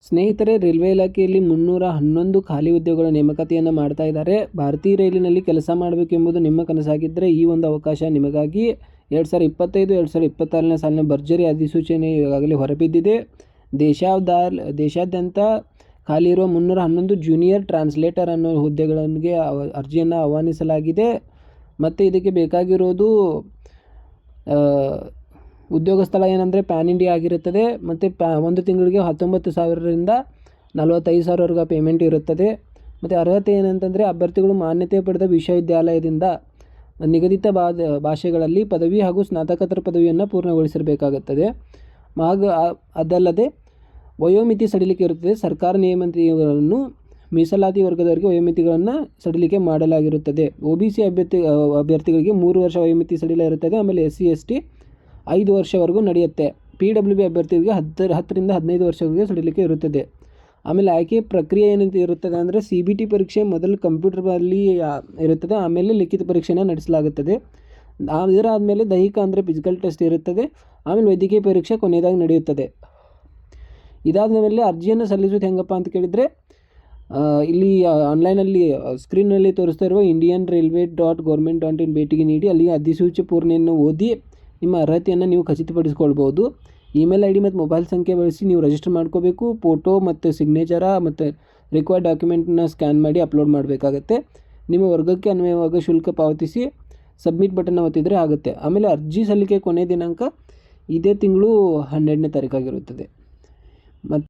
ಸ್ನೇಹಿತರೆ, ರೈಲ್ವೆ ಇಲಾಖೆಯಲ್ಲಿ 311 ಖಾಲಿ ಹುದ್ದೆಗಳ ನೇಮಕಾತಿಯನ್ನು ಮಾಡ್ತಾ ಇದ್ದಾರೆ. ಭಾರತೀಯ ರೈಲಿನಲ್ಲಿ ಕೆಲಸ ಮಾಡಬೇಕೆಂಬುದು ನಿಮ್ಮ ಕನಸಾಗಿದ್ದರೆ ಈ ಒಂದು ಅವಕಾಶ ನಿಮಗಾಗಿ. 2025-2026ನೇ ಸಾಲಿನ ಭರ್ಜರಿ ಅಧಿಸೂಚನೆ ಈಗಾಗಲೇ ಹೊರಬಿದ್ದಿದೆ. ದೇಶಾದ್ಯಂತ ಖಾಲಿ ಇರುವ 311 ಜೂನಿಯರ್ ಟ್ರಾನ್ಸ್ಲೇಟರ್ ಅನ್ನೋ ಹುದ್ದೆಗಳಿಗೆ ಅರ್ಜಿಯನ್ನು ಆಹ್ವಾನಿಸಲಾಗಿದೆ. ಮತ್ತು ಇದಕ್ಕೆ ಬೇಕಾಗಿರೋದು ಉದ್ಯೋಗ ಸ್ಥಳ ಏನಂದರೆ ಪ್ಯಾನ್ ಇಂಡಿಯಾ ಆಗಿರುತ್ತದೆ. ಮತ್ತು ಒಂದು ತಿಂಗಳಿಗೆ 19,000ರಿಂದ 45,000ವರೆಗೆ ಪೇಮೆಂಟ್ ಇರುತ್ತದೆ. ಮತ್ತು ಅರ್ಹತೆ ಏನಂತಂದರೆ ಅಭ್ಯರ್ಥಿಗಳು ಮಾನ್ಯತೆ ಪಡೆದ ವಿಶ್ವವಿದ್ಯಾಲಯದಿಂದ ನಿಗದಿತ ಭಾಷೆಗಳಲ್ಲಿ ಪದವಿ ಹಾಗೂ ಸ್ನಾತಕೋತ್ತರ ಪದವಿಯನ್ನು ಪೂರ್ಣಗೊಳಿಸಿರಬೇಕಾಗುತ್ತದೆ. ಹಾಗೂ ಅದಲ್ಲದೆ ವಯೋಮಿತಿ ಸಡಿಲಿಕೆ ಇರುತ್ತದೆ. ಸರ್ಕಾರ ನೇಮಕಾತಿಗಳನ್ನು ಮೀಸಲಾತಿ ವರ್ಗದವರಿಗೆ ವಯೋಮಿತಿಗಳನ್ನು ಸಡಿಲಿಕೆ ಮಾಡಲಾಗಿರುತ್ತದೆ. OBC ಅಭ್ಯರ್ಥಿಗಳಿಗೆ 3 ವರ್ಷ ವಯೋಮಿತಿ ಸಡಿಲ ಇರುತ್ತದೆ. ಆಮೇಲೆ SC ST 5 ವರ್ಷವರೆಗೂ ನಡೆಯುತ್ತೆ. PWB ಅಭ್ಯರ್ಥಿಗಳಿಗೆ 10ರಿಂದ 15 ವರ್ಷವರೆಗೆ ಸಡಿಲಿಕೆ ಇರುತ್ತದೆ. ಆಮೇಲೆ ಆಯ್ಕೆ ಪ್ರಕ್ರಿಯೆ ಏನಂತ ಇರುತ್ತದೆ ಅಂದರೆ CBT ಪರೀಕ್ಷೆ ಮೊದಲು ಕಂಪ್ಯೂಟರ್ನಲ್ಲಿ ಇರುತ್ತದೆ. ಆಮೇಲೆ ಲಿಖಿತ ಪರೀಕ್ಷೆಯನ್ನು ನಡೆಸಲಾಗುತ್ತದೆ. ಇದರಾದಮೇಲೆ ದೈಹಿಕ ಅಂದರೆ ಫಿಸಿಕಲ್ ಟೆಸ್ಟ್ ಇರುತ್ತದೆ. ಆಮೇಲೆ ವೈದ್ಯಕೀಯ ಪರೀಕ್ಷೆ ಕೊನೆಯದಾಗಿ ನಡೆಯುತ್ತದೆ. ಇದಾದ ಮೇಲೆ ಅರ್ಜಿಯನ್ನು ಸಲ್ಲಿಸೋದು ಹೆಂಗಪ್ಪ ಅಂತ ಕೇಳಿದರೆ ಇಲ್ಲಿ ಆನ್ಲೈನಲ್ಲಿ ಸ್ಕ್ರೀನ್ನಲ್ಲಿ ತೋರಿಸ್ತಾ ಇರುವ indianrailway.government.in ಭೇಟಿಗೆ ನೀಡಿ ಅಲ್ಲಿ ಅಧಿಸೂಚನೆ ಪೂರ್ಣೆಯನ್ನು ಓದಿ ನಿಮ್ಮ ಅರ್ಹತೆಯನ್ನು ನೀವು ಖಚಿತಪಡಿಸ್ಕೊಳ್ಬೋದು. ಇಮೇಲ್ ID ಮತ್ತು ಮೊಬೈಲ್ ಸಂಖ್ಯೆ ಬಳಸಿ ನೀವು ರಿಜಿಸ್ಟರ್ ಮಾಡ್ಕೋಬೇಕು. ಫೋಟೋ ಮತ್ತು ಸಿಗ್ನೇಚರ ಮತ್ತು ರಿಕ್ವೈರ್ಡ್ ಡಾಕ್ಯುಮೆಂಟನ್ನ ಸ್ಕ್ಯಾನ್ ಮಾಡಿ ಅಪ್ಲೋಡ್ ಮಾಡಬೇಕಾಗತ್ತೆ. ನಿಮ್ಮ ವರ್ಗಕ್ಕೆ ಅನ್ವಯವಾಗಿ ಶುಲ್ಕ ಪಾವತಿಸಿ ಸಬ್ಮಿಟ್ ಬಟನ್ ಒತ್ತಿದರೆ ಆಗುತ್ತೆ. ಆಮೇಲೆ ಅರ್ಜಿ ಸಲ್ಲಿಕೆ ಕೊನೆಯ ದಿನಾಂಕ ಇದೇ ತಿಂಗಳು 12ನೇ ತಾರೀಕಾಗಿರುತ್ತದೆ. ಮತ್ತು